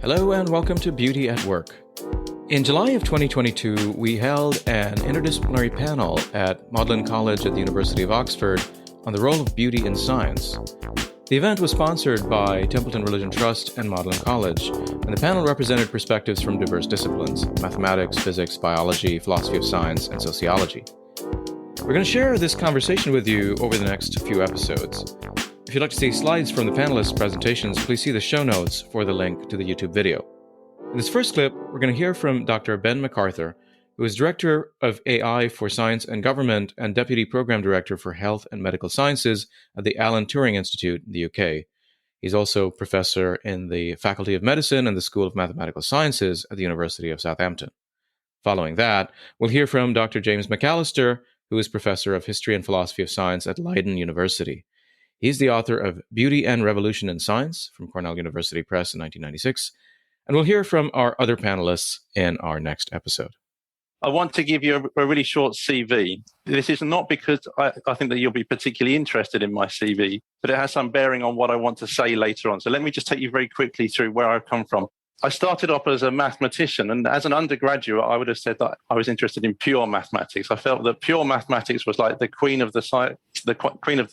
Hello and welcome to Beauty at Work. In July of 2022, we held an interdisciplinary panel at Magdalen College at the University of Oxford on the role of beauty in science. The event was sponsored by Templeton Religion Trust and Magdalen College, and the panel represented perspectives from diverse disciplines: mathematics, physics, biology, philosophy of science, and sociology. We're going to share this conversation with you over the next few episodes. If you'd like to see slides from the panelists' presentations, please see the show notes for the link to the YouTube video. In this first clip, we're going to hear from Dr. Ben MacArthur, who is Director of AI for Science and Government and Deputy Program Director for Health and Medical Sciences at the Alan Turing Institute in the UK. He's also Professor in the Faculty of Medicine and the School of Mathematical Sciences at the University of Southampton. Following that, we'll hear from Dr. James McAllister, who is Professor of History and Philosophy of Science at Leiden University. He's the author of Beauty and Revolution in Science from Cornell University Press in 1996. And we'll hear from our other panelists in our next episode. I want to give you a really short CV. This is not because I think that you'll be particularly interested in my CV, but it has some bearing on what I want to say later on. So let me just take you very quickly through where I've come from. I started off as a mathematician, and as an undergraduate, I would have said that I was interested in pure mathematics. I felt that pure mathematics was like the queen of the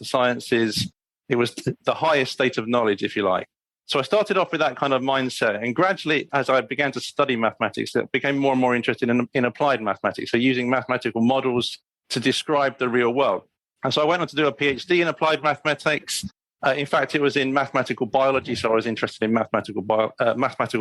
sciences. It was the highest state of knowledge, if you like. So I started off with that kind of mindset. And gradually, as I began to study mathematics, I became more and more interested in applied mathematics, so using mathematical models to describe the real world. And so I went on to do a PhD in applied mathematics. In fact, it was in mathematical biology, so I was interested in mathematical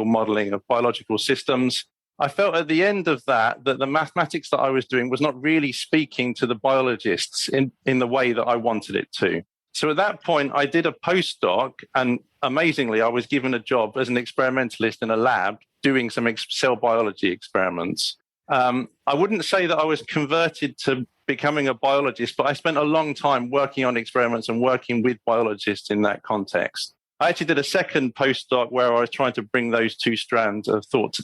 modeling of biological systems. I felt at the end of that the mathematics that I was doing was not really speaking to the biologists in the way that I wanted it to. So at that point, I did a postdoc, and amazingly, I was given a job as an experimentalist in a lab doing some cell biology experiments. I wouldn't say that I was converted to becoming a biologist, but I spent a long time working on experiments and working with biologists in that context. I actually did a second postdoc where I was trying to bring those two strands of thought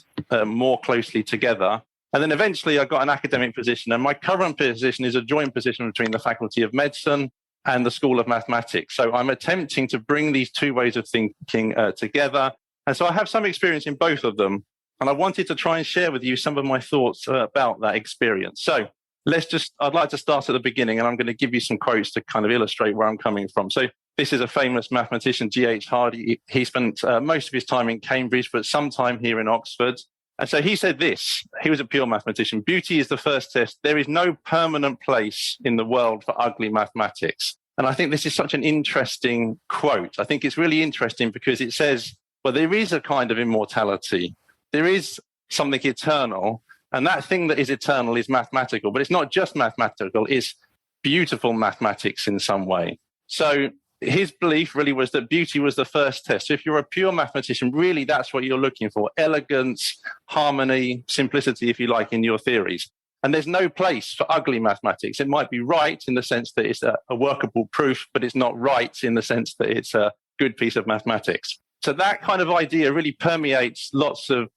more closely together. And then eventually I got an academic position, and my current position is a joint position between the Faculty of Medicine and the School of Mathematics. So I'm attempting to bring these two ways of thinking together. And so I have some experience in both of them. And I wanted to try and share with you some of my thoughts about that experience. So I'd like to start at the beginning, and I'm going to give you some quotes to kind of illustrate where I'm coming from. So this is a famous mathematician, G.H. Hardy. He spent most of his time in Cambridge, but some time here in Oxford. And so he said this, he was a pure mathematician: beauty is the first test. There is no permanent place in the world for ugly mathematics. And I think this is such an interesting quote. I think it's really interesting because it says, well, there is a kind of immortality. There is something eternal. And that thing that is eternal is mathematical. But it's not just mathematical, it's beautiful mathematics in some way. So his belief really was that beauty was the first test. So if you're a pure mathematician, really that's what you're looking for: elegance, harmony, simplicity, if you like, in your theories. And there's no place for ugly mathematics. It might be right in the sense that it's a workable proof, but it's not right in the sense that it's a good piece of mathematics. So that kind of idea really permeates lots of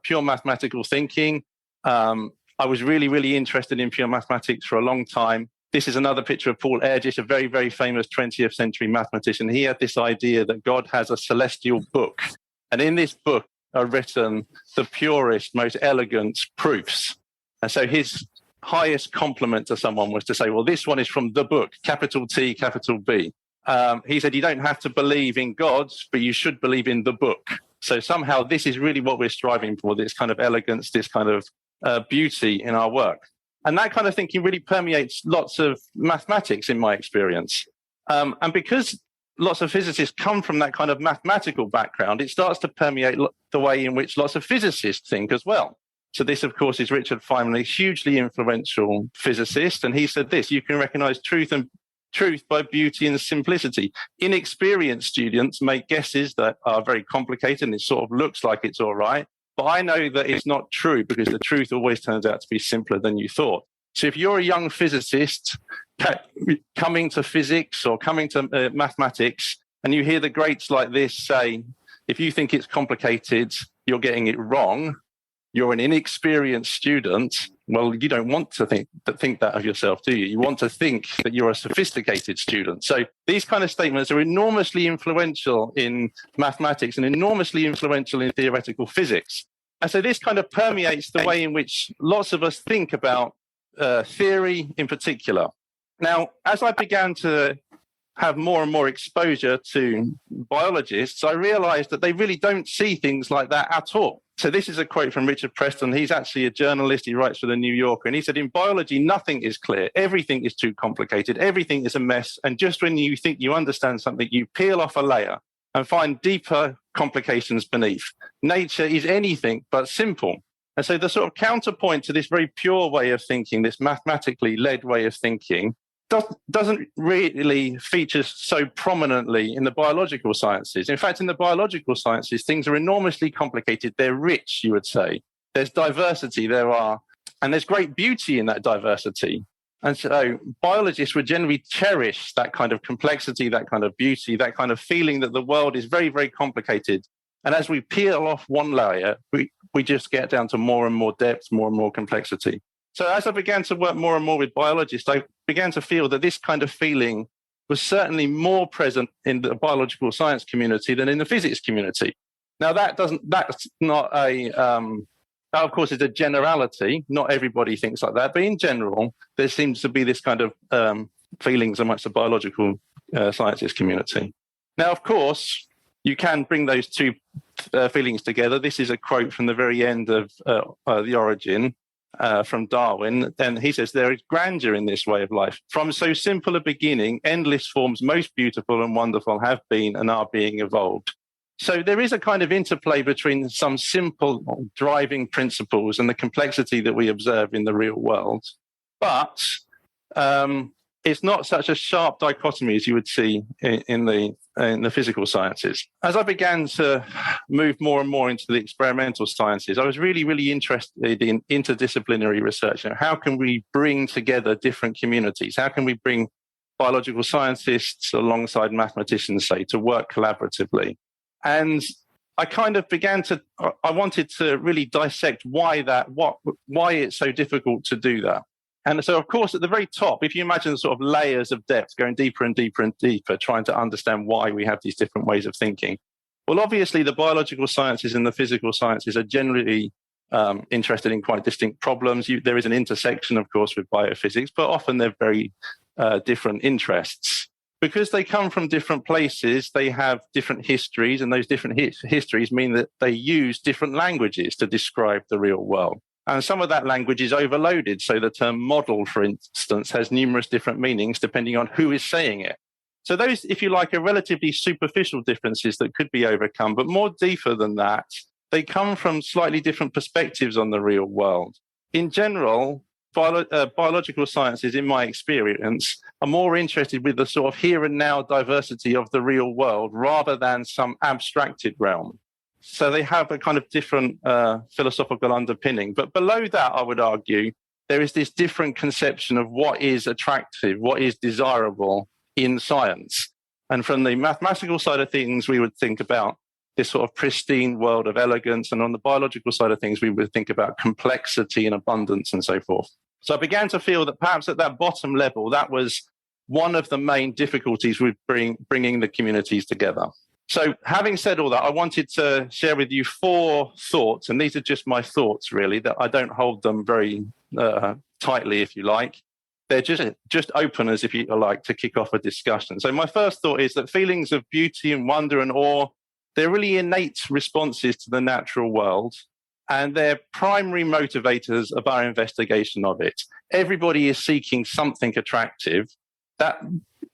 pure mathematical thinking. I was really, really interested in pure mathematics for a long time. This is another picture of Paul Erdős, a very, very famous 20th century mathematician. He had this idea that God has a celestial book. And in this book are written the purest, most elegant proofs. And so his highest compliment to someone was to say, well, this one is from the book, capital T, capital B. He said, you don't have to believe in God, but you should believe in the book. So somehow this is really what we're striving for, this kind of elegance, this kind of beauty in our work. And that kind of thinking really permeates lots of mathematics in my experience. And because lots of physicists come from that kind of mathematical background, it starts to permeate the way in which lots of physicists think as well. So this, of course, is Richard Feynman, a hugely influential physicist. And he said this: you can recognize truth by beauty and simplicity. Inexperienced students make guesses that are very complicated, and it sort of looks like it's all right. But I know that it's not true, because the truth always turns out to be simpler than you thought. So if you're a young physicist coming to physics or coming to mathematics, and you hear the greats like this say, if you think it's complicated, you're getting it wrong, you're an inexperienced student, Well, you don't want to think that of yourself, do you? You want to think that you're a sophisticated student. So these kind of statements are enormously influential in mathematics and enormously influential in theoretical physics. And so this kind of permeates the way in which lots of us think about theory in particular. Now, as I began to have more and more exposure to biologists, I realized that they really don't see things like that at all. So this is a quote from Richard Preston. He's actually a journalist. He writes for the New Yorker. And he said, in biology, nothing is clear. Everything is too complicated. Everything is a mess. And just when you think you understand something, you peel off a layer and find deeper complications beneath. Nature is anything but simple. And so the sort of counterpoint to this very pure way of thinking, this mathematically led way of thinking, doesn't really feature so prominently in the biological sciences. In fact, in the biological sciences, things are enormously complicated. They're rich, you would say. There's diversity, and there's great beauty in that diversity. And so biologists would generally cherish that kind of complexity, that kind of beauty, that kind of feeling that the world is very, very complicated. And as we peel off one layer, we just get down to more and more depth, more and more complexity. So as I began to work more and more with biologists, I began to feel that this kind of feeling was certainly more present in the biological science community than in the physics community. Now, that's not that of course is a generality. Not everybody thinks like that, but in general, there seems to be this kind of feelings amongst the biological sciences community. Now, of course, you can bring those two feelings together. This is a quote from the very end of The Origin, from Darwin, and he says, there is grandeur in this way of life. From so simple a beginning, endless forms most beautiful and wonderful have been and are being evolved. So there is a kind of interplay between some simple driving principles and the complexity that we observe in the real world. But it's not such a sharp dichotomy as you would see in the physical sciences. As I began to move more and more into the experimental sciences, I was really, really interested in interdisciplinary research. How can we bring together different communities? How can we bring biological scientists alongside mathematicians, say, to work collaboratively? And I kind of I wanted to really dissect why it's so difficult to do that. And so, of course, at the very top, if you imagine sort of layers of depth going deeper and deeper and deeper, trying to understand why we have these different ways of thinking. Well, obviously, the biological sciences and the physical sciences are generally interested in quite distinct problems. There is an intersection, of course, with biophysics, but often they're very different interests. Because they come from different places, they have different histories, and those different histories mean that they use different languages to describe the real world. And some of that language is overloaded. So the term model, for instance, has numerous different meanings depending on who is saying it. So those, if you like, are relatively superficial differences that could be overcome. But more deeper than that, they come from slightly different perspectives on the real world. In general, biological sciences, in my experience, are more interested with the sort of here and now diversity of the real world rather than some abstracted realm. So they have a kind of different philosophical underpinning. But below that, I would argue, there is this different conception of what is attractive, what is desirable in science. And from the mathematical side of things, we would think about this sort of pristine world of elegance. And on the biological side of things, we would think about complexity and abundance and so forth. So I began to feel that perhaps at that bottom level, that was one of the main difficulties with bringing the communities together. So having said all that, I wanted to share with you 4 thoughts, and these are just my thoughts, really, that I don't hold them very tightly, if you like. They're just openers, if you like, to kick off a discussion. So my first thought is that feelings of beauty and wonder and awe, they're really innate responses to the natural world, and they're primary motivators of our investigation of it. Everybody is seeking something attractive.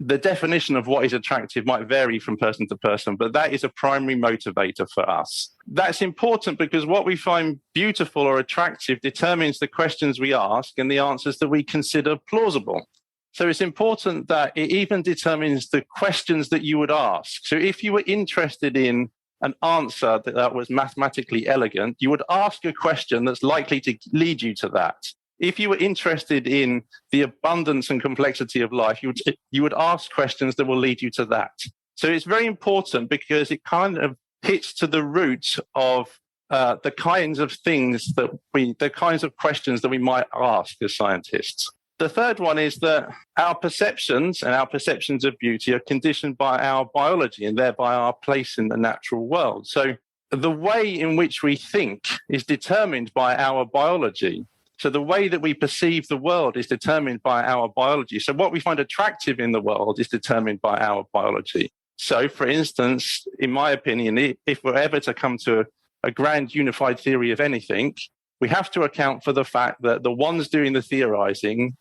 The definition of what is attractive might vary from person to person, but that is a primary motivator for us. That's important because what we find beautiful or attractive determines the questions we ask and the answers that we consider plausible. So it's important that it even determines the questions that you would ask. So if you were interested in an answer that was mathematically elegant, you would ask a question that's likely to lead you to that. If you were interested in the abundance and complexity of life, you would ask questions that will lead you to that. So it's very important because it kind of hits to the root of the kinds of questions that we might ask as scientists. The third one is that our perceptions and our perceptions of beauty are conditioned by our biology and thereby our place in the natural world. So the way in which we think is determined by our biology. So the way that we perceive the world is determined by our biology. So what we find attractive in the world is determined by our biology. So, for instance, in my opinion, if we're ever to come to a grand unified theory of anything, we have to account for the fact that the ones doing the theorizing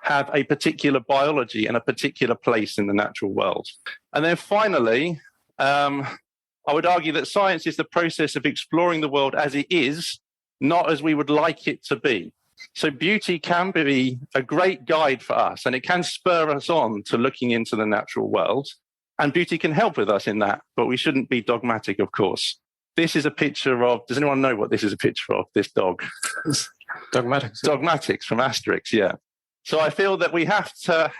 have a particular biology and a particular place in the natural world. And then finally, I would argue that science is the process of exploring the world as it is, not as we would like it to be. So beauty can be a great guide for us, and it can spur us on to looking into the natural world. And beauty can help with us in that, but we shouldn't be dogmatic, of course. This is a picture of, does anyone know what this is a picture of, this dog? Dogmatics. Dogmatics from Asterix, yeah. So I feel that we have to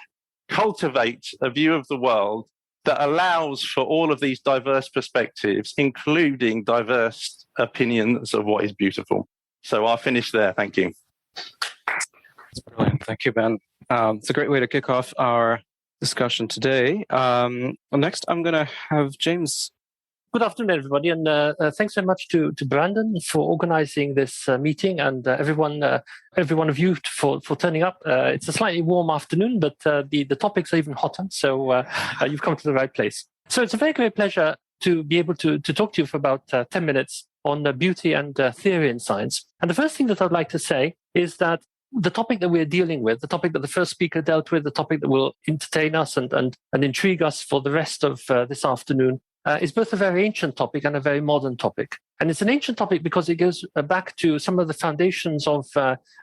cultivate a view of the world that allows for all of these diverse perspectives, including diverse opinions of what is beautiful. So I'll finish there. Thank you. That's brilliant. Thank you, Ben. It's a great way to kick off our discussion today. Next, I'm going to have James. Good afternoon, everybody, and thanks very much to Brandon for organizing this meeting, and every one of you for turning up. It's a slightly warm afternoon, but the topics are even hotter, so you've come to the right place. So it's a very great pleasure to be able to talk to you for about 10 minutes on beauty and theory in science. And the first thing that I'd like to say is that the topic that we're dealing with, the topic that the first speaker dealt with, the topic that will entertain us and intrigue us for the rest of this afternoon, is both a very ancient topic and a very modern topic. And it's an ancient topic because it goes back to some of the foundations of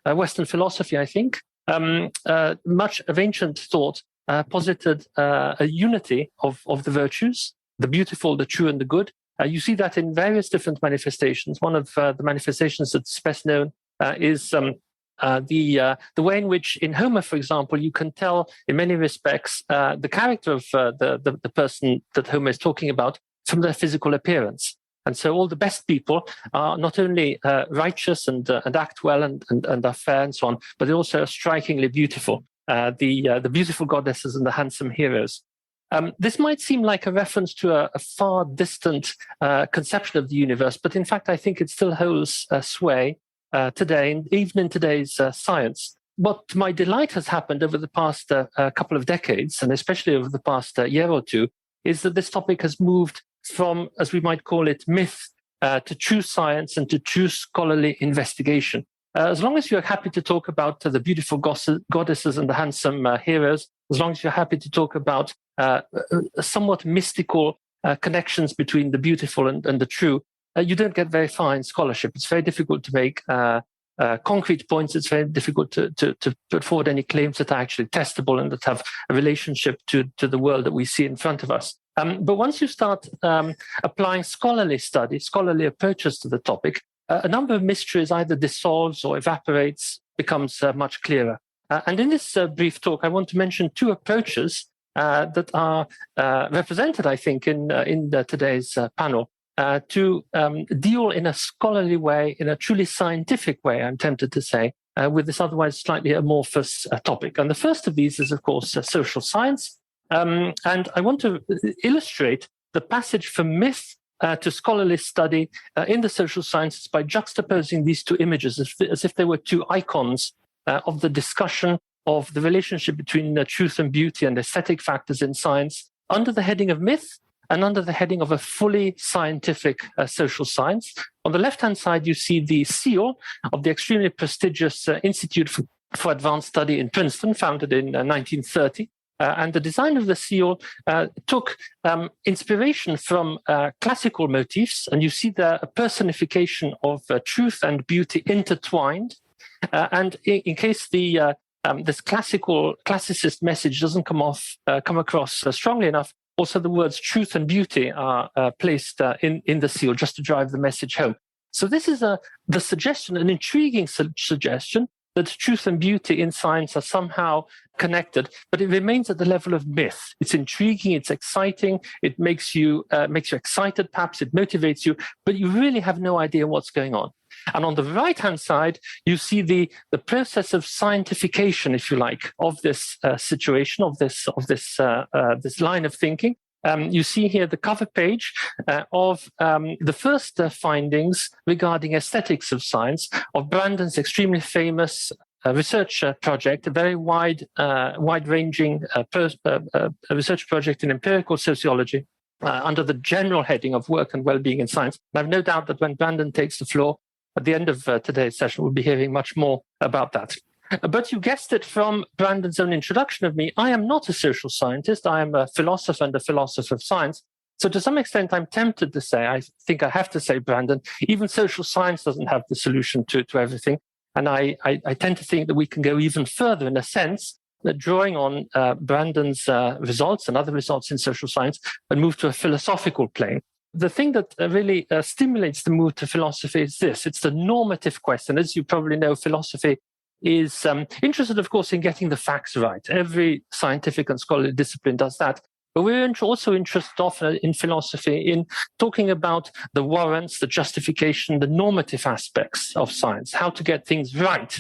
Western philosophy, I think. Much of ancient thought posited a unity of the virtues, the beautiful, the true, and the good. You see that in various different manifestations. One of the manifestations that's best known is the way in which in Homer, for example, you can tell in many respects the character of the person that Homer is talking about from their physical appearance. And so all the best people are not only righteous and act well and are fair and so on, but they're also strikingly beautiful. The beautiful goddesses and the handsome heroes. This might seem like a reference to a far distant conception of the universe, but in fact, I think it still holds sway today, and even in today's science. What to my delight has happened over the past couple of decades, and especially over the past year or two, is that this topic has moved from, as we might call it, myth to true science and to true scholarly investigation. As long as you're happy to talk about the beautiful goddesses and the handsome heroes, as long as you're happy to talk about somewhat mystical connections between the beautiful and the true, you don't get very far in scholarship. It's very difficult to make concrete points. It's very difficult to put forward any claims that are actually testable and that have a relationship to the world that we see in front of us. But once you start applying scholarly study, scholarly approaches to the topic, a number of mysteries either dissolves or evaporates, becomes much clearer. And in this brief talk, I want to mention two approaches that are represented, I think, in today's panel. To deal in a scholarly way, in a truly scientific way, I'm tempted to say, with this otherwise slightly amorphous topic. And the first of these is, of course, social science. And I want to illustrate the passage from myth to scholarly study in the social sciences by juxtaposing these two images as if they were two icons of the discussion of the relationship between truth and beauty and aesthetic factors in science under the heading of myth and under the heading of a fully scientific social science. On the left-hand side, you see the seal of the extremely prestigious Institute for Advanced Study in Princeton, founded in 1930. And the design of the seal took inspiration from classical motifs, and you see there a personification of truth and beauty intertwined. And in case this classicist message doesn't come across strongly enough, also the words truth and beauty are placed in the seal just to drive the message home. So this is the suggestion, an intriguing suggestion, that truth and beauty in science are somehow connected, but it remains at the level of myth. It's intriguing, it's exciting, it makes you excited, perhaps it motivates you, but you really have no idea what's going on. And on the right-hand side, you see the process of scientification, if you like, of this situation, of this line of thinking. You see here the cover page of the first findings regarding aesthetics of science of Brandon's extremely famous research project, a very wide-ranging research project in empirical sociology under the general heading of work and well-being in science. And I've no doubt that when Brandon takes the floor at the end of today's session, we'll be hearing much more about that. But you guessed it from Brandon's own introduction of me. I am not a social scientist. I am a philosopher and a philosopher of science. So to some extent, I'm tempted to say, I think I have to say, Brandon, even social science doesn't have the solution to everything. And I tend to think that we can go even further in a sense, that drawing on Brandon's results and other results in social science and move to a philosophical plane. The thing that really stimulates the move to philosophy is this. It's the normative question. As you probably know, philosophy is interested, of course, in getting the facts right. Every scientific and scholarly discipline does that. But we're also interested often in philosophy in talking about the warrants, the justification, the normative aspects of science, how to get things right,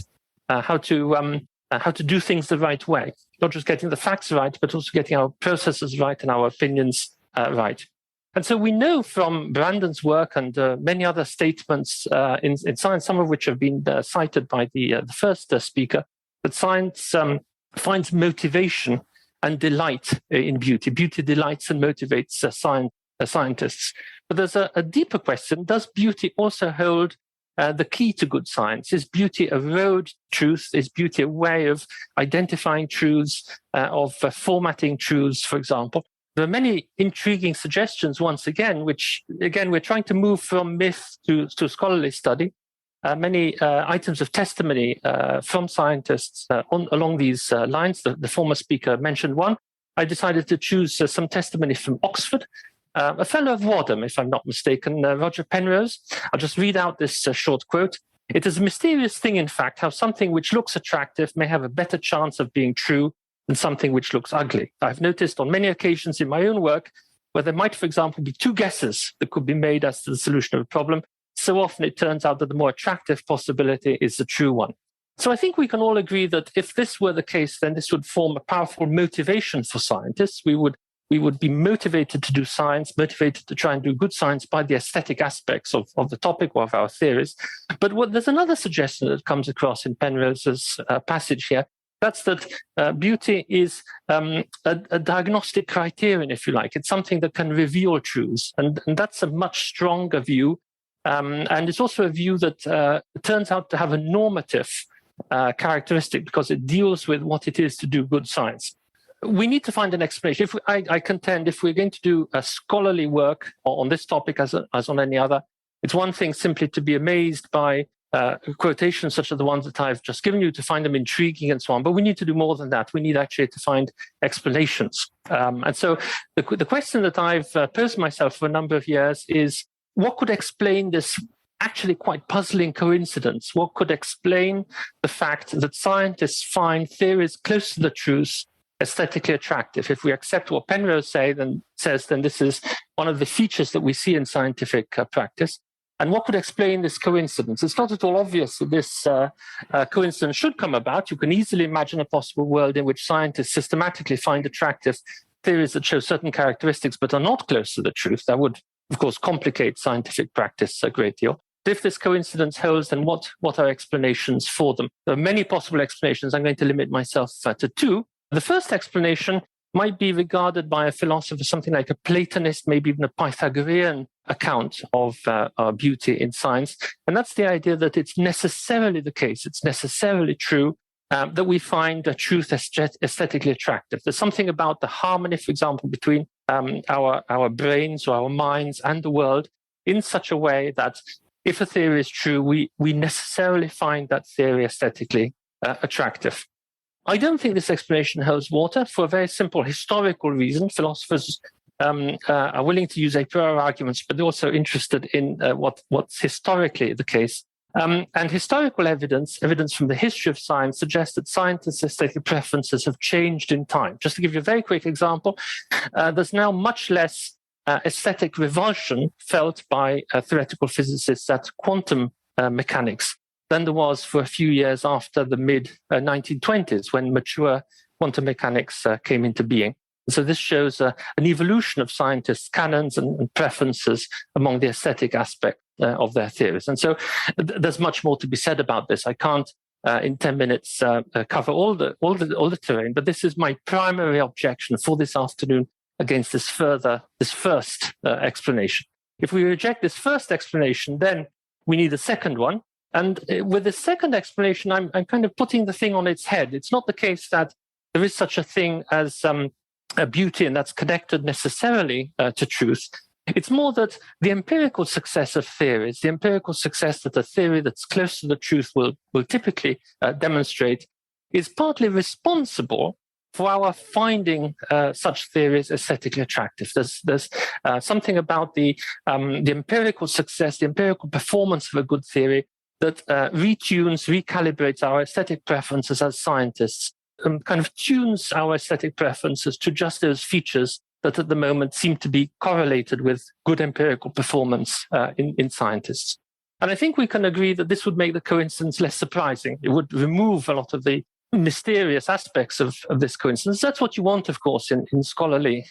how to do things the right way, not just getting the facts right, but also getting our processes right and our opinions right. And so we know from Brandon's work and many other statements in science, some of which have been cited by the first speaker, that science finds motivation and delight in beauty. Beauty delights and motivates scientists. But there's a deeper question. Does beauty also hold the key to good science? Is beauty a road to truth? Is beauty a way of identifying truths, of formatting truths, for example? There are many intriguing suggestions, once again, which, again, we're trying to move from myth to scholarly study. Many items of testimony from scientists along these lines. The former speaker mentioned one. I decided to choose some testimony from Oxford. A fellow of Wadham, if I'm not mistaken, Roger Penrose. I'll just read out this short quote. "It is a mysterious thing, in fact, how something which looks attractive may have a better chance of being true than something which looks ugly. I've noticed on many occasions in my own work where there might, for example, be two guesses that could be made as to the solution of a problem. So often it turns out that the more attractive possibility is the true one." So I think we can all agree that if this were the case, then this would form a powerful motivation for scientists. We would be motivated to do science, motivated to try and do good science by the aesthetic aspects of the topic or of our theories. But there's another suggestion that comes across in Penrose's passage here. That's that beauty is a diagnostic criterion, if you like. It's something that can reveal truths. And that's a much stronger view. And it's also a view that turns out to have a normative characteristic because it deals with what it is to do good science. We need to find an explanation. I contend if we're going to do a scholarly work on this topic as on any other, it's one thing simply to be amazed by quotations such as the ones that I've just given you, to find them intriguing and so on. But we need to do more than that. We need actually to find explanations. And so the question that I've posed myself for a number of years is, what could explain this actually quite puzzling coincidence? What could explain the fact that scientists find theories close to the truth aesthetically attractive? If we accept what Penrose says, then this is one of the features that we see in scientific practice. And what could explain this coincidence? It's not at all obvious that this coincidence should come about. You can easily imagine a possible world in which scientists systematically find attractive theories that show certain characteristics but are not close to the truth. That would, of course, complicate scientific practice a great deal. If this coincidence holds, then what are explanations for them? There are many possible explanations. I'm going to limit myself to two. The first explanation might be regarded by a philosopher, something like a Platonist, maybe even a Pythagorean account of beauty in science. And that's the idea that it's necessarily the case, it's necessarily true that we find a truth aesthetically attractive. There's something about the harmony, for example, between our brains or our minds and the world in such a way that if a theory is true, we necessarily find that theory aesthetically attractive. I don't think this explanation holds water for a very simple historical reason. Philosophers are willing to use a priori arguments, but they're also interested in what's historically the case. And historical evidence from the history of science, suggests that scientists' aesthetic preferences have changed in time. Just to give you a very quick example, there's now much less aesthetic revulsion felt by theoretical physicists at quantum mechanics than there was for a few years after the mid-1920s, when mature quantum mechanics came into being. So this shows an evolution of scientists' canons and preferences among the aesthetic aspect of their theories. And so there's much more to be said about this. I can't, in 10 minutes, cover all the terrain, but this is my primary objection for this afternoon against this first explanation. If we reject this first explanation, then we need a second one. And with the second explanation, I'm kind of putting the thing on its head. It's not the case that there is such a thing as a beauty and that's connected necessarily to truth. It's more that the empirical success of theories, the empirical success that a theory that's close to the truth will typically demonstrate, is partly responsible for our finding such theories aesthetically attractive. There's something about the empirical success, the empirical performance of a good theory that retunes, recalibrates our aesthetic preferences as scientists, kind of tunes our aesthetic preferences to just those features that at the moment seem to be correlated with good empirical performance in scientists. And I think we can agree that this would make the coincidence less surprising. It would remove a lot of the mysterious aspects of this coincidence. That's what you want, of course, in scholarly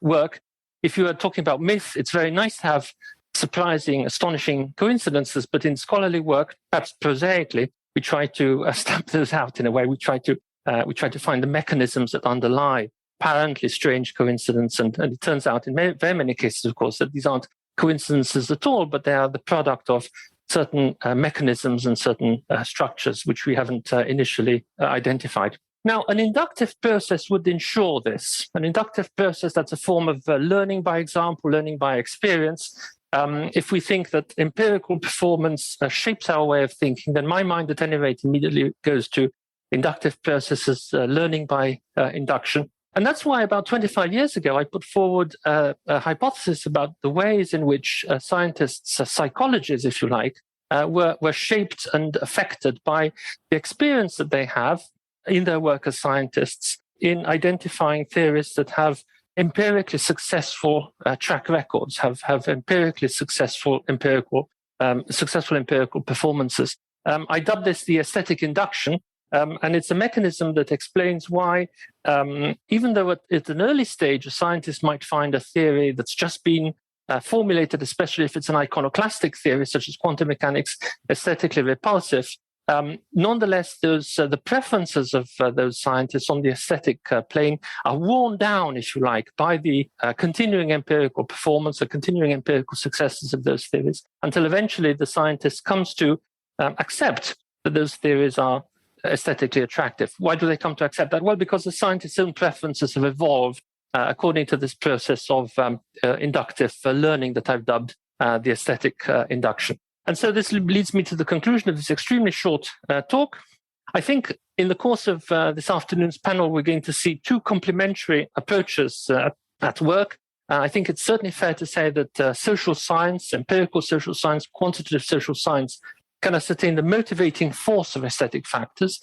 work. If you are talking about myth, it's very nice to have surprising, astonishing coincidences, but in scholarly work, perhaps prosaically, we try to stamp those out in a way. We try to find the mechanisms that underlie apparently strange coincidence, and it turns out in very many cases, of course, that these aren't coincidences at all, but they are the product of certain mechanisms and certain structures which we haven't initially identified. Now, an inductive process would ensure this. An inductive process, that's a form of learning by example, learning by experience. If we think that empirical performance shapes our way of thinking, then my mind, at any rate, immediately goes to inductive processes, learning by induction. And that's why about 25 years ago, I put forward a hypothesis about the ways in which scientists' psychologies, if you like, were shaped and affected by the experience that they have in their work as scientists in identifying theories that have empirically successful track records, have empirically successful empirical performances. I dubbed this the aesthetic induction, and it's a mechanism that explains why, even though at an early stage, a scientist might find a theory that's just been formulated, especially if it's an iconoclastic theory, such as quantum mechanics, aesthetically repulsive, nonetheless, the preferences of those scientists on the aesthetic plane are worn down, if you like, by the continuing empirical performance, the continuing empirical successes of those theories, until eventually the scientist comes to accept that those theories are aesthetically attractive. Why do they come to accept that? Well, because the scientist's own preferences have evolved according to this process of inductive learning that I've dubbed the aesthetic induction. And so this leads me to the conclusion of this extremely short talk. I think in the course of this afternoon's panel, we're going to see two complementary approaches at work. I think it's certainly fair to say that social science, empirical social science, quantitative social science can ascertain the motivating force of aesthetic factors.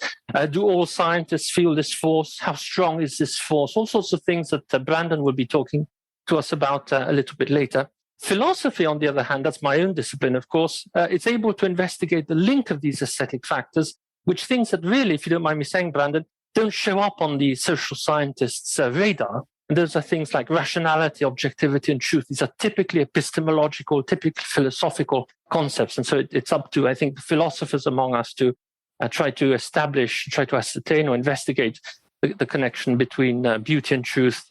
Do all scientists feel this force? How strong is this force? All sorts of things that Brandon will be talking to us about a little bit later. Philosophy, on the other hand, that's my own discipline, of course, it's able to investigate the link of these aesthetic factors, which things that really, if you don't mind me saying, Brandon, don't show up on the social scientists' radar. And those are things like rationality, objectivity, and truth. These are typically epistemological, typically philosophical concepts. And so it's up to, I think, the philosophers among us to try to establish, try to ascertain or investigate the connection between beauty and truth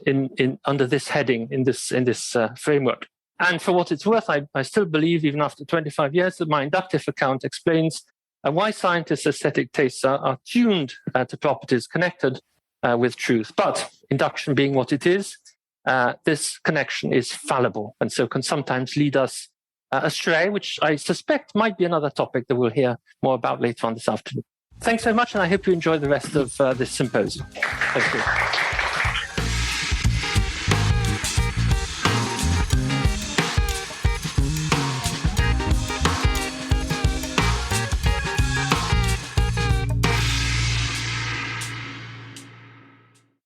under this heading, in this framework. And for what it's worth, I still believe, even after 25 years, that my inductive account explains why scientists' aesthetic tastes are tuned to properties connected with truth. But induction being what it is, this connection is fallible and so can sometimes lead us astray, which I suspect might be another topic that we'll hear more about later on this afternoon. Thanks very much, and I hope you enjoy the rest of this symposium. Thank you.